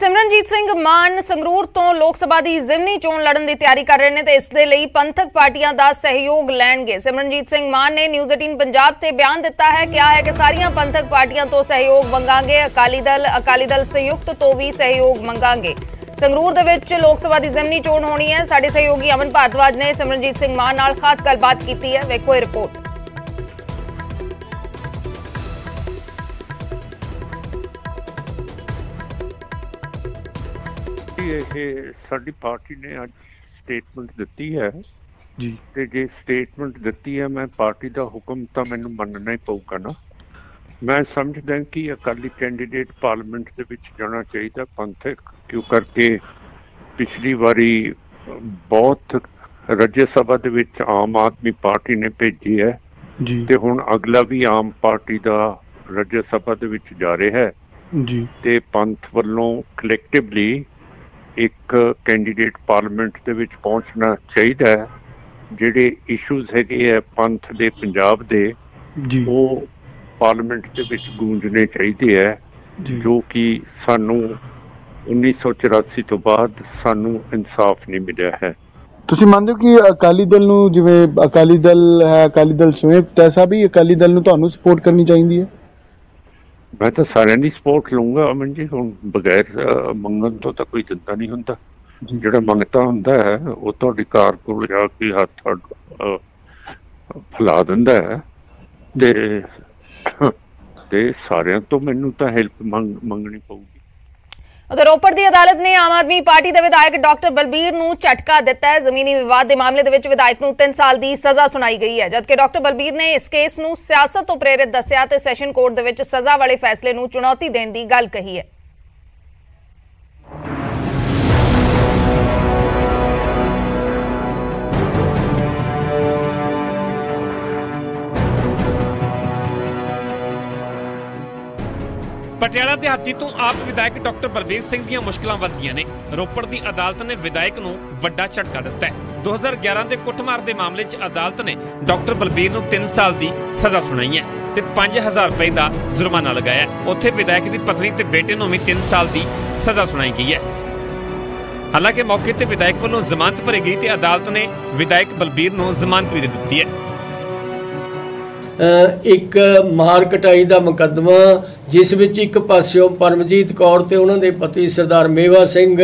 सिमरनजीत सिंह मान संगरूर तो लोक सभा की जिमनी चोण लड़न की तैयारी कर रहे हैं तो इस दे लई पंथक पार्टियां का सहयोग लैणगे। सिमरनजीत सिंह मान ने न्यूज़ 18 पंजाब से बयान दिता है, कहा है कि सारियां पंथक पार्टियां तो सहयोग मंगांगे, अकाली दल संयुक्त तो भी सहयोग मंगांगे। संगरूर दे विच लोक सभा की जिमनी चोण होनी है। साडे सहयोगी अमन भारद्वाज ने सिमरनजीत सिंह मान नाल खास गलबात की है, वेखो रिपोर्ट। साडी पार्टी ने आज स्टेटमेंट दी है जी, ते जे स्टेटमेंट दी है मैं पार्टी का हुक्म तो मैनू मनना ही पऊगा ना। मैं समझदा कि अकाली कैंडीडेट पार्लीमेंट दे विच जाना चाहिए पंथक, क्यों करके पिछली बारी बहुत राज्य सभा दे विच आम आदमी पार्टी ने भेजी है जी, ते हुण अगला भी आम पार्टी का राज्य सभा दे विच जा रहा है जी, ते पंथ वल्लों कलैक्टिवली एक कैंडीडेट पार्लीमेंट दे विच पहुंचना चाहिए है। जिहड़े इशूज है पंथ दे पंजाब दे वो पार्लीमेंट दे विच गूंजने चाहिए है, जो कि सानू 1984 तो बाद सानू इंसाफ नहीं मिला है। तुसीं मानदे हो कि अकाली दल नूं, जिवें अकाली दल है, अकाली दल संयुक्त ऐसा भी अकाली दल नूं तुहानूं सपोर्ट करनी चाहिए है? मैं तो सारे की सपोर्ट लूंगा अमन जी। हुण बगैर मंगन तो कोई दिंदा नहीं हुंदा, जिहड़ा मंगता हुंदा है वो तुहाडी कार कोल जाके हत्थ फैला दिंदा है ते सारियां तो मैनू तो हेल्प मंगनी पऊगी। उधर रोपड़ की अदालत ने आम आदमी पार्टी के विधायक डॉक्टर बलबीर नूं झटका दिता है। जमीनी विवाद के मामले दे विच विधायक नूं 3 साल की सज़ा सुनाई गई है, जबकि डॉक्टर बलबीर ने इस केस नूं सियासत तो प्रेरित दस्सिया ते सैशन कोर्ट दे विच सज़ा वाले फैसले नूं चुनौती देने की गल कही है। पटियाला देहाती तो आप विधायक डॉक्टर बलबीर सिंह ਦੀਆਂ ਮੁਸ਼ਕਲਾਂ ਵੱਧ ਗਈਆਂ ਨੇ। ਰੋਪੜ ਦੀ ਅਦਾਲਤ ਨੇ ਵਿਧਾਇਕ ਨੂੰ ਵੱਡਾ ਝਟਕਾ ਦਿੱਤਾ ਹੈ। 2011 ਦੇ ਕੁੱਟਮਾਰ ਦੇ ਮਾਮਲੇ 'ਚ ਅਦਾਲਤ ਨੇ ਡਾਕਟਰ ਬਲਬੀਰ ਨੂੰ 3 ਸਾਲ ਦੀ ਸਜ਼ਾ ਸੁਣਾਈ ਹੈ ਤੇ 5000 ਰੁਪਏ ਦਾ ਜੁਰਮਾਨਾ ਲਗਾਇਆ ਹੈ। ਉੱਥੇ ਵਿਧਾਇਕ ਦੀ ਪਤਨੀ ਤੇ ਬੇਟੇ ਨੂੰ ਵੀ 3 ਸਾਲ ਦੀ ਸਜ਼ਾ ਸੁਣਾਈ ਗਈ ਹੈ। ਹਾਲਾਂਕਿ ਮੌਕੇ ਤੇ ਵਿਧਾਇਕ ਵੱਲੋਂ ਜ਼ਮਾਨਤ ਭਰੀ ਗਈ ਤੇ ਅਦਾਲਤ ਨੇ ਵਿਧਾਇਕ ਬਲਬੀਰ ਨੂੰ ਜ਼ਮਾਨਤ ਵੀ ਦੇ ਦਿੱਤੀ ਹੈ। एक मार कटाई का मुकदमा जिस विच एक पासियों परमजीत कौर ते उन्हां दे पति सरदार मेवा सिंह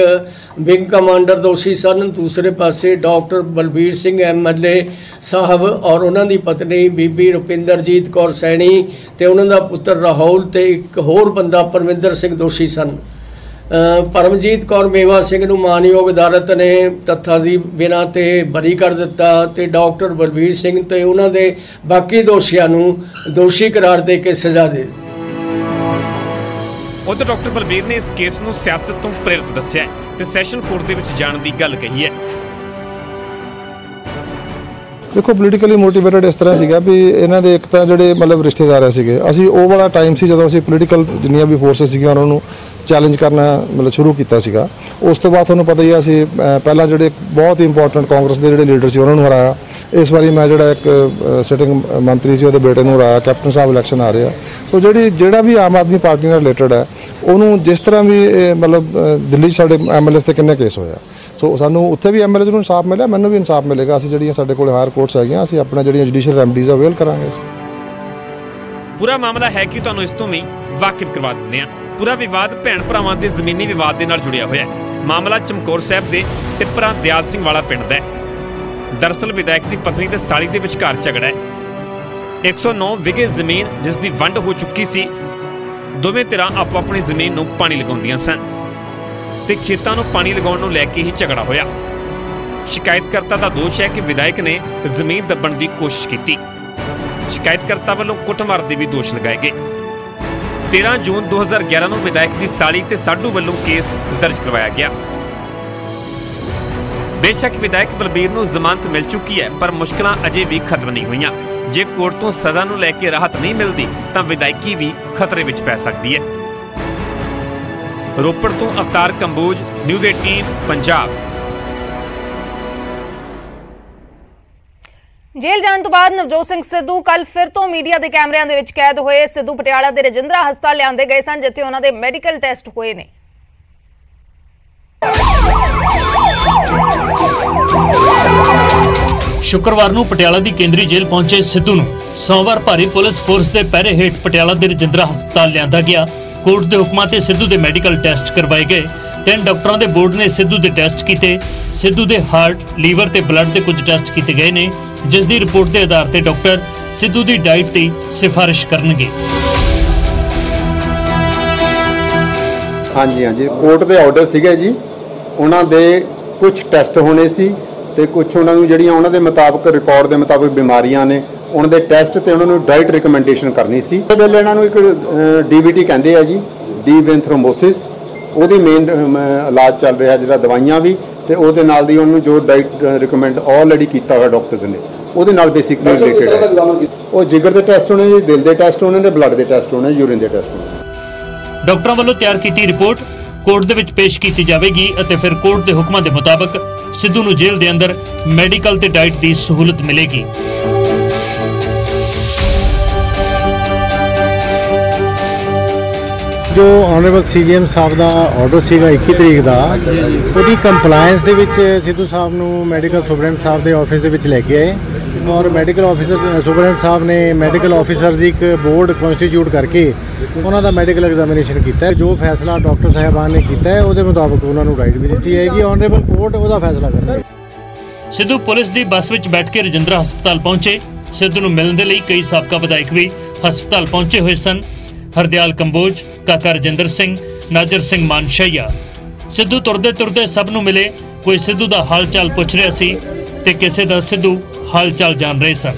विंग कमांडर दोषी सन, दूसरे पासे डॉक्टर बलबीर सिंह MLA साहब और उन्हां दी पत्नी बीबी रुपिंदरजीत कौर सैनी ते उन्हां दा पुत्र राहुल ते एक होर बंदा परमिंदर सिंह दोषी सन। परमजीत कौर मेवा सिंह नूं मानयोग अदालत ने तत्थां दी बिना ते बरी कर दिता ते डॉक्टर बलबीर सिंह ते उन्हां दे बाकी दोषियां नूं दोषी करार दे के सज़ा दे। उधर डॉक्टर बलबीर ने इस केस नूं सियासत तो प्रेरित दस्सिया ते सैशन कोर्ट दे विच जाण दी गल कही है। देखो पोलीटिकली मोटिवेटेड इस तरह सीगा भी इन्हां दे एक तां जिहड़े मतलब रिश्तेदार सीगे, असीं ਉਹ वाला टाइम सी जदों असीं पोलीटिकल जिन्नियां भी फोर्सेस सीगीਆਂ ਉਹਨਾਂ ਨੂੰ चैलेंज करना मतलब शुरू किया सीगा। उस तो बाद तुहानूं पता ही असीं पहला जिहड़े बहुत ही इंपॉर्टेंट कांग्रेस के जिहड़े लीडर सी उन्होंने हराया। इस बारी मैं जिहड़ा एक सिटिंग मंत्री सी उहदे बेटे नूं हराया, कैप्टन साहब इलैक्शन आ रहे हैं। सो जिहड़ा भी आम आदमी पार्टी नाल रिलेटेड है उन्होंने जिस तरह भी मतलब दिल्ली साडे MLA ते किन्ने केस होया, सो सानूं उत्थे भी MLA नूं इंसाफ मिलिया, मैनूं भी इंसाफ मिलेगा। असीं जिहड़ियां साडे कोल हायर कोर्ट्स हैगियां असीं अपना जिहड़ियां जुडिशियल रेमडीज अवेल करांगे। पूरा मामला है कि तुहानूं इस तों भी वाकिफ करवा दिंदे हां। पूरा विवाद भैन भरावां दे जमीनी विवाद दे नाल जुड़िया होया है। मामला चमकौर साहब दे टिप्परा दयाल सिंह वाला पिंड दा है। दरअसल विधायक की पत्नी ते साली दे विचकार झगड़ा है। 109 विगे जमीन जिस दी वंड हो चुकी सी, दोवें धिरां आपो अपनी जमीन नूं पानी लगाउंदियां सन ते खेतां नूं पानी लगाउण नूं लैके ही झगड़ा होया। शिकायतकर्ता दा दोष है कि विधायक ने जमीन दब्बण दी कोशिश की। शिकायतकर्ता वालों कुटमार के भी दोष लगाए गए। 13 जून 2011 में विधायक की साली ते साडू वालों केस दर्ज करवाया गया। बेशक विधायक बलबीर नूं जमानत मिल चुकी है, पर मुश्किलां अजे भी खत्म नहीं हुई। जे कोर्ट तो सज़ा नूं लैके राहत नहीं मिलती तो विधायकी भी खतरे विच पै सकती है। रोपड़ तो अवतार कंबोज, न्यूज़ 18 पंजाब। जेल जाने तो बाद नवजोत सिंह सिद्धू कल फिर तो मीडिया के कैमरिਆਂ ਦੇ ਵਿੱਚ कैद होए। सिद्धू पटियाला के रजिंद्रा हस्पताल लिਆਂਦੇ गए सन, जिथे उन्होंने मेडिकल टेस्ट होए ने। ਸ਼ੁੱਕਰਵਾਰ ਨੂੰ ਪਟਿਆਲਾ ਦੀ ਕੇਂਦਰੀ ਜੇਲ੍ਹ ਪਹੁੰਚੇ ਸਿੱਧੂ ਨੂੰ ਸੋਮਵਾਰ ਭਾਰੀ ਪੁਲਿਸ ਫੋਰਸ ਦੇ ਪਹਿਰੇ ਹੇਠ ਪਟਿਆਲਾ ਦੇ ਰਜਿੰਦਰਾ ਹਸਪਤਾਲ ਲਿਆਂਦਾ ਗਿਆ। ਕੋਰਟ ਦੇ ਹੁਕਮਾਂ ਤੇ ਸਿੱਧੂ ਦੇ ਮੈਡੀਕਲ ਟੈਸਟ ਕਰਵਾਏ ਗਏ। 3 ਡਾਕਟਰਾਂ ਦੇ ਬੋਰਡ ਨੇ ਸਿੱਧੂ ਦੇ ਟੈਸਟ ਕੀਤੇ। ਸਿੱਧੂ ਦੇ ਹਾਰਟ, ਲੀਵਰ ਤੇ ਬਲੱਡ ਦੇ ਕੁਝ ਟੈਸਟ ਕੀਤੇ ਗਏ ਨੇ, ਜਿਸ ਦੀ ਰਿਪੋਰਟ ਦੇ ਆਧਾਰ ਤੇ ਡਾਕਟਰ ਸਿੱਧੂ ਦੀ ਡਾਈਟ ਦੀ ਸਿਫਾਰਿਸ਼ ਕਰਨਗੇ। ਹਾਂਜੀ ਕੋਰਟ ਦੇ ਆਰਡਰ ਸੀਗੇ ਜੀ, ਉਹਨਾਂ ਦੇ ਕੁਝ ਟੈਸਟ ਹੋਣੇ ਸੀ ਤੇ ਕੁਝ ਉਹਨਾਂ ਨੂੰ ਜਿਹੜੀਆਂ ਉਹਨਾਂ ਦੇ ਮੁਤਾਬਕ ਰਿਕਾਰਡ ਦੇ ਮੁਤਾਬਕ ਬਿਮਾਰੀਆਂ ਨੇ ਉਹਨਾਂ ਦੇ ਟੈਸਟ ਤੇ ਉਹਨਾਂ ਨੂੰ ਡਾਈਟ ਰਿਕਮੈਂਡੇਸ਼ਨ ਕਰਨੀ ਸੀ। ਇਸ ਵੇਲੇ ਇਹਨਾਂ ਨੂੰ ਇੱਕ DVT ਕਹਿੰਦੇ ਆ ਜੀ, ਡੀਪ ਵੇਨ ਥ੍ਰੋਮਬੋਸਿਸ, ਉਹਦੀ ਮੇਨ ਇਲਾਜ ਚੱਲ ਰਿਹਾ, ਜਿਹੜਾ ਦਵਾਈਆਂ ਵੀ ਤੇ ਉਹਦੇ ਨਾਲ ਦੀ ਉਹਨੂੰ ਜੋ ਡਾਈਟ ਰਿਕਮੈਂਡ ਆਲਰੇਡੀ ਕੀਤਾ ਹੋਇਆ ਡਾਕਟਰਸ ਨੇ ਉਹਦੇ ਨਾਲ ਬੇਸਿਕਲੀ ਰਿਲੇਟਡ ਹੈ। ਉਹ ਜਿਗਰ ਦੇ ਟੈਸਟ ਹੋਣੇ ਜੀ, ਦਿਲ ਦੇ ਟੈਸਟ ਹੋਣੇ ਤੇ ਬਲੱਡ ਦੇ ਟੈਸਟ ਹੋਣੇ, ਯੂਰਿਨ ਦੇ ਟੈਸਟ ਹੋਣੇ। ਡਾਕਟਰਾਂ ਵੱਲੋਂ ਤਿਆਰ ਕੀਤੀ ਰਿਪੋਰਟ ਕੋਰਟ ਦੇ ਵਿੱਚ ਪੇਸ਼ ਕੀਤੀ ਜਾਵੇਗੀ ਅਤੇ ਫਿਰ ਕੋਰਟ ਦੇ ਹੁਕਮਾਂ ਦੇ ਮੁਤਾਬਕ ਸਿੱਧੂ ਨੂੰ ਜੇਲ੍ਹ ਦੇ ਅੰਦਰ ਮੈਡੀਕਲ ਤੇ ਡਾਈਟ ਦੀ ਸਹੂਲਤ ਮਿਲੇਗੀ। ਜੋ ਆਨਰੇਬਲ CGM ਸਾਹਿਬ ਦਾ ਆਰਡਰ ਸੀਗਾ 21 ਤਰੀਕ ਦਾ, ਉਹਦੀ ਕੰਪਲਾਈਂਸ ਦੇ ਵਿੱਚ ਸਿੱਧੂ ਸਾਹਿਬ ਨੂੰ ਮੈਡੀਕਲ ਸੁਪਰਡੈਂਟ ਸਾਹਿਬ ਦੇ ਆਫਿਸ ਦੇ ਵਿੱਚ ਲੈ ਕੇ ਆਏ ਔਰ ਮੈਡੀਕਲ ਆਫਿਸਰ ਸੁਪਰਡੈਂਟ ਸਾਹਿਬ ਨੇ ਮੈਡੀਕਲ ਆਫਿਸਰ ਦੀ ਇੱਕ ਬੋਰਡ ਕਨਸਟੀਟਿਊਟ ਕਰਕੇ ਉਹਨਾਂ ਦਾ ਮੈਡੀਕਲ ਐਗਜ਼ਾਮੀਨੇਸ਼ਨ ਕੀਤਾ। ਜੋ ਫੈਸਲਾ ਡਾਕਟਰ ਸਾਹਿਬਾਨ ਨੇ ਕੀਤਾ ਹੈ ਉਹਦੇ ਮੁਤਾਬਕ ਉਹਨਾਂ ਨੂੰ ਰਾਈਟ ਵੀ ਦਿੱਤੀ ਜਾਏਗੀ। ਆਨਰੇਬਲ ਕੋਰਟ ਉਹਦਾ ਫੈਸਲਾ ਕਰੇਗੀ। ਸਿੱਧੂ ਪੁਲਿਸ ਦੀ ਬੱਸ ਵਿੱਚ ਬੈਠ ਕੇ ਰਜਿੰਦਰਾ ਹਸਪਤਾਲ ਪਹੁੰਚੇ। ਸਿੱਧੂ ਨੂੰ ਮਿਲਣ ਦੇ ਲਈ ਕਈ ਸਾਬਕਾ ਵਿਧਾਇਕ ਵੀ ਹਸਪਤਾਲ ਪਹੁੰਚੇ ਹੋਏ ਸਨ। ਹਰਦਿਆਲ ਕੰਬੋਜ, ਕਾਕਾ ਰਜਿੰਦਰ ਸਿੰਘ, ਨਾਜਰ ਸਿੰਘ ਮਾਨਸ਼ਈਆ। ਸਿੱਧੂ ਤੁਰਦੇ ਤੁਰਦੇ ਸਭ ਨੂੰ ਮਿਲੇ। ਕੋਈ ਸਿੱਧੂ ਦਾ ਹਾਲ ਚਾਲ ਪੁੱਛ ਰਿਹਾ ਸੀ ਤੇ ਕਿਸੇ ਦਾ ਸਿੱਧੂ ਹਾਲ ਚਾਲ ਜਾਣ ਰਹੇ ਸਨ।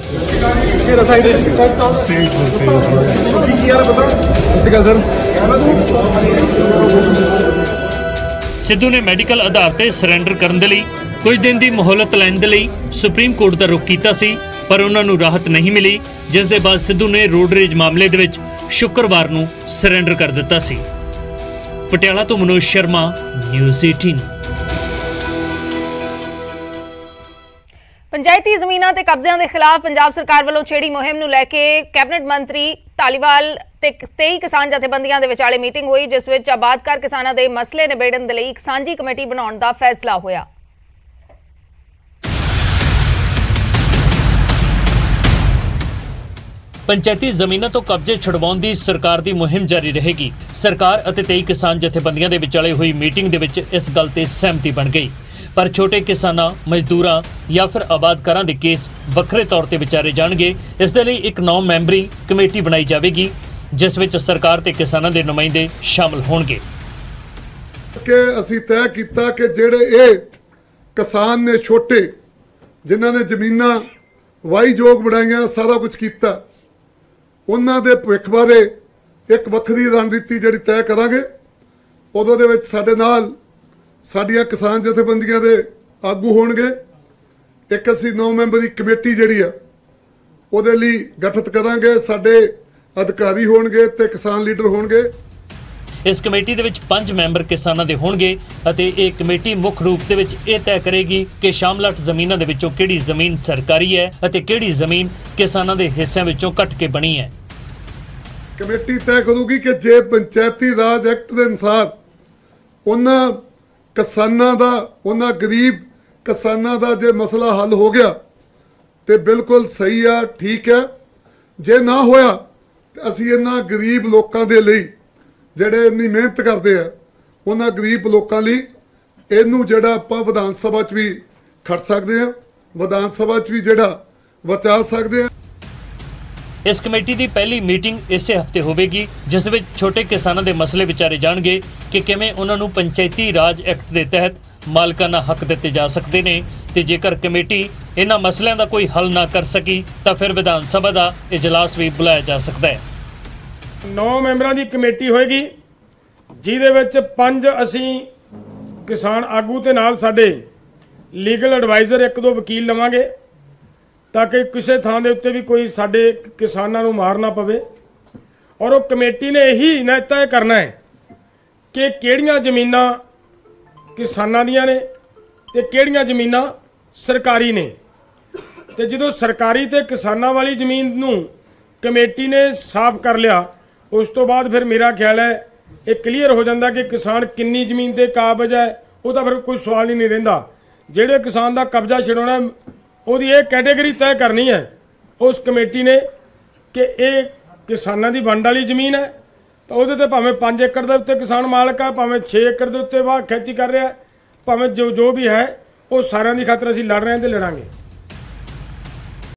ਸਿੱਧੂ ਨੇ ਮੈਡੀਕਲ ਆਧਾਰ ਤੇ ਸਰੈਂਡਰ ਕਰਨ ਦੇ ਲਈ ਕੁਝ ਦਿਨ ਦੀ ਮੋਹਲਤ ਲੈਣ ਦੇ ਲਈ ਸੁਪਰੀਮ ਕੋਰਟ ਦਾ ਰੁਖ ਕੀਤਾ ਸੀ, ਪਰ ਉਹਨਾਂ ਨੂੰ ਰਾਹਤ ਨਹੀਂ ਮਿਲੀ, ਜਿਸ ਦੇ ਬਾਅਦ ਸਿੱਧੂ ਨੇ ਰੋਡ ਰੇਜ ਮਾਮਲੇ ਦੇ ਵਿੱਚ ਸ਼ੁੱਕਰਵਾਰ ਨੂੰ ਸਰੈਂਡਰ ਕਰ ਦਿੱਤਾ ਸੀ। ਪਟਿਆਲਾ ਤੋਂ ਮਨੋਜ ਸ਼ਰਮਾ, ਨਿਊਜ਼ 18। ਪੰਚਾਇਤੀ ਜ਼ਮੀਨਾਂ ਤੇ ਕਬਜ਼ਿਆਂ ਦੇ ਖਿਲਾਫ ਪੰਜਾਬ ਸਰਕਾਰ ਵੱਲੋਂ ਛੇੜੀ ਮੁਹਿੰਮ ਨੂੰ ਲੈ ਕੇ ਕੈਬਨਿਟ ਮੰਤਰੀ ਧਾਲੀਵਾਲ ਤੇ 23 ਕਿਸਾਨ ਜਥੇਬੰਦੀਆਂ ਦੇ ਵਿਚਾਲੇ ਮੀਟਿੰਗ ਹੋਈ, ਜਿਸ ਵਿੱਚ ਆਬਾਦਕਾਰ ਕਿਸਾਨਾਂ ਦੇ ਮਸਲੇ ਨਿਬੇੜਨ ਦੇ ਲਈ ਇੱਕ ਸਾਂਝੀ ਕਮੇਟੀ ਬਣਾਉਣ ਦਾ ਫੈਸਲਾ ਹੋਇਆ। ਪੰਚਾਇਤੀ ਜ਼ਮੀਨਾਂ ਤੋਂ ਕਬਜ਼ੇ ਛੁਡਵਾਉਣ ਦੀ ਸਰਕਾਰ ਦੀ ਮੁਹਿੰਮ ਜਾਰੀ ਰਹੇਗੀ। ਸਰਕਾਰ ਅਤੇ 23 ਕਿਸਾਨ ਜਥੇਬੰਦੀਆਂ ਦੇ ਵਿਚਾਲੇ ਹੋਈ ਮੀਟਿੰਗ ਦੇ ਵਿੱਚ ਇਸ ਗੱਲ ਤੇ ਸਹਿਮਤੀ ਬਣ ਗਈ, ਪਰ ਛੋਟੇ ਕਿਸਾਨਾਂ, ਮਜ਼ਦੂਰਾਂ ਜਾਂ ਫਿਰ ਆਬਾਦਕਾਰਾਂ ਦੇ ਕੇਸ ਵੱਖਰੇ ਤੌਰ ਤੇ ਵਿਚਾਰੇ ਜਾਣਗੇ। ਇਸ ਦੇ ਲਈ ਇੱਕ 9 ਮੈਂਬਰੀ ਕਮੇਟੀ ਬਣਾਈ ਜਾਵੇਗੀ, ਜਿਸ ਵਿੱਚ ਸਰਕਾਰ ਤੇ ਕਿਸਾਨਾਂ ਦੇ ਨੁਮਾਇੰਦੇ ਸ਼ਾਮਲ ਹੋਣਗੇ। ਕਿ ਅਸੀਂ ਤੈਅ ਕੀਤਾ ਕਿ ਜਿਹੜੇ ਇਹ ਕਿਸਾਨ ਨੇ ਛੋਟੇ, ਜਿਨ੍ਹਾਂ ਨੇ ਜ਼ਮੀਨਾਂ ਵਾਹੀਯੋਗ ਬਣਾਈਆਂ, ਸਾਰਾ ਕੁਝ ਕੀਤਾ, ਉਹਨਾਂ ਦੇ ਭਵਿੱਖ ਬਾਰੇ ਇੱਕ ਵੱਖਰੀ ਰਣਨੀਤੀ ਜਿਹੜੀ ਤੈਅ ਕਰਾਂਗੇ। ਉਦੋਂ ਦੇ ਵਿੱਚ ਸਾਡੇ ਨਾਲ ਸਾਡੀਆਂ ਕਿਸਾਨ ਜਥੇਬੰਦੀਆਂ ਦੇ ਆਗੂ ਹੋਣਗੇ। ਇੱਕ ਅਸੀਂ 9 ਮੈਂਬਰੀ ਕਮੇਟੀ ਜਿਹੜੀ ਆ ਉਹਦੇ ਲਈ ਗਠਿਤ ਕਰਾਂਗੇ। ਸਾਡੇ ਅਧਿਕਾਰੀ ਹੋਣਗੇ ਤੇ ਕਿਸਾਨ ਲੀਡਰ ਹੋਣਗੇ। ਇਸ ਕਮੇਟੀ ਦੇ ਵਿੱਚ 5 ਮੈਂਬਰ ਕਿਸਾਨਾਂ ਦੇ ਹੋਣਗੇ ਅਤੇ ਇਹ ਕਮੇਟੀ ਮੁੱਖ ਰੂਪ ਦੇ ਵਿੱਚ ਇਹ ਤੈਅ ਕਰੇਗੀ ਕਿ ਸ਼ਾਮਲਾਟ ਜ਼ਮੀਨਾਂ ਦੇ ਵਿੱਚੋਂ ਕਿਹੜੀ ਜ਼ਮੀਨ ਸਰਕਾਰੀ ਹੈ ਅਤੇ ਕਿਹੜੀ ਜ਼ਮੀਨ ਕਿਸਾਨਾਂ ਦੇ ਹਿੱਸਿਆਂ ਵਿੱਚੋਂ ਕੱਟ ਕੇ ਬਣੀ ਹੈ। ਕਮੇਟੀ ਤੈਅ ਕਰੂਗੀ ਕਿ ਜੇ ਪੰਚਾਇਤੀ ਰਾਜ ਐਕਟ ਦੇ ਅਨੁਸਾਰ ਉਹਨਾਂ ਕਿਸਾਨਾਂ ਦਾ, ਉਹਨਾਂ ਗਰੀਬ ਕਿਸਾਨਾਂ ਦਾ ਜੇ ਮਸਲਾ ਹੱਲ ਹੋ ਗਿਆ ਤੇ ਬਿਲਕੁਲ ਸਹੀ ਆ, ਠੀਕ ਹੈ। ਜੇ ਨਾ ਹੋਇਆ ਤੇ ਅਸੀਂ ਇਹਨਾਂ ਗਰੀਬ ਲੋਕਾਂ ਦੇ ਲਈ ਜਿਹੜੇ ਇੰਨੀ ਮਿਹਨਤ ਕਰਦੇ ਆ, ਉਹਨਾਂ ਗਰੀਬ ਲੋਕਾਂ ਲਈ ਇਹਨੂੰ ਜਿਹੜਾ ਆਪਾਂ ਵਿਧਾਨ ਸਭਾ 'ਚ ਵੀ ਖੜ ਸਕਦੇ ਹਾਂ, ਵਿਧਾਨ ਸਭਾ 'ਚ ਵੀ ਜਿਹੜਾ ਬਚਾ ਸਕਦੇ ਹਾਂ। ਇਸ ਕਮੇਟੀ ਦੀ ਪਹਿਲੀ ਮੀਟਿੰਗ ਇਸੇ ਹਫ਼ਤੇ ਹੋਵੇਗੀ, ਜਿਸ ਵਿੱਚ ਛੋਟੇ ਕਿਸਾਨਾਂ ਦੇ ਮਸਲੇ ਵਿਚਾਰੇ ਜਾਣਗੇ ਕਿ ਕਿਵੇਂ ਉਹਨਾਂ ਨੂੰ ਪੰਚਾਇਤੀ ਰਾਜ ਐਕਟ ਦੇ ਤਹਿਤ ਮਾਲਕਾਨਾ ਹੱਕ ਦਿੱਤੇ ਜਾ ਸਕਦੇ ਨੇ, ਤੇ ਜੇਕਰ ਕਮੇਟੀ ਇਹਨਾਂ ਮਸਲਿਆਂ ਦਾ ਕੋਈ ਹੱਲ ਨਾ ਕਰ ਸਕੀ ਤਾਂ ਫਿਰ ਵਿਧਾਨ ਸਭਾ ਦਾ ਇਜਲਾਸ ਵੀ ਬੁਲਾਇਆ ਜਾ ਸਕਦਾ ਹੈ। 9 ਮੈਂਬਰਾਂ ਦੀ ਕਮੇਟੀ ਹੋਏਗੀ, ਜਿਹਦੇ ਵਿੱਚ 5 ਅਸੀਂ ਕਿਸਾਨ ਆਗੂ ਤੇ ਨਾਲ ਸਾਡੇ ਲੀਗਲ ਐਡਵਾਈਜ਼ਰ 1-2 ਵਕੀਲ ਲਵਾਂਗੇ, ਤਾਂ ਕਿ ਕਿਸੇ ਥਾਂ ਦੇ ਉੱਤੇ ਵੀ ਕੋਈ ਸਾਡੇ ਕਿਸਾਨਾਂ ਨੂੰ ਮਾਰ ਨਾ ਪਵੇ। ਔਰ ਉਹ ਕਮੇਟੀ ਨੇ ਇਹੀ ਤੈਅ ਕਰਨਾ ਹੈ ਕਿ ਕਿਹੜੀਆਂ ਜ਼ਮੀਨਾਂ ਕਿਸਾਨਾਂ ਦੀਆਂ ਨੇ ਤੇ ਕਿਹੜੀਆਂ ਜ਼ਮੀਨਾਂ ਸਰਕਾਰੀ ਨੇ। ਤੇ ਜਦੋਂ ਸਰਕਾਰੀ ਤੇ ਕਿਸਾਨਾਂ ਵਾਲੀ ਜ਼ਮੀਨ ਨੂੰ ਕਮੇਟੀ ਨੇ ਸਾਫ਼ ਕਰ ਲਿਆ, ਉਸ ਤੋਂ ਬਾਅਦ ਫਿਰ ਮੇਰਾ ਖਿਆਲ ਹੈ ਇਹ ਕਲੀਅਰ ਹੋ ਜਾਂਦਾ ਕਿ ਕਿਸਾਨ ਕਿੰਨੀ ਜ਼ਮੀਨ ਤੇ ਕਾਬਜ਼ ਹੈ। ਉਹ ਤਾਂ ਫਿਰ ਕੋਈ ਸਵਾਲ ਹੀ ਨਹੀਂ ਰਹਿੰਦਾ। ਜਿਹੜੇ ਕਿਸਾਨ ਦਾ ਕਬਜ਼ਾ ਛਡਾਉਣਾ ਉਹਦੀ ਇਹ ਕੈਟੇਗਰੀ ਤੈਅ ਕਰਨੀ ਹੈ ਉਸ ਕਮੇਟੀ ਨੇ ਕਿ ਇਹ ਕਿਸਾਨਾਂ ਦੀ ਵੰਡ ਵਾਲੀ ਜ਼ਮੀਨ ਹੈ ਤਾਂ ਉਹਦੇ ਤੇ ਭਾਵੇਂ 5 ਏਕੜ ਦੇ ਉੱਤੇ ਕਿਸਾਨ ਮਾਲਕ ਆ, ਭਾਵੇਂ 6 ਏਕੜ ਦੇ ਉੱਤੇ ਵਾਹ ਖੇਤੀ ਕਰ ਰਿਹਾ, ਭਾਵੇਂ ਜੋ ਵੀ ਹੈ ਉਹ ਸਾਰਿਆਂ ਦੀ ਖਾਤਰ ਅਸੀਂ ਲੜ ਰਹੇ ਹਾਂ ਤੇ ਲੜਾਂਗੇ।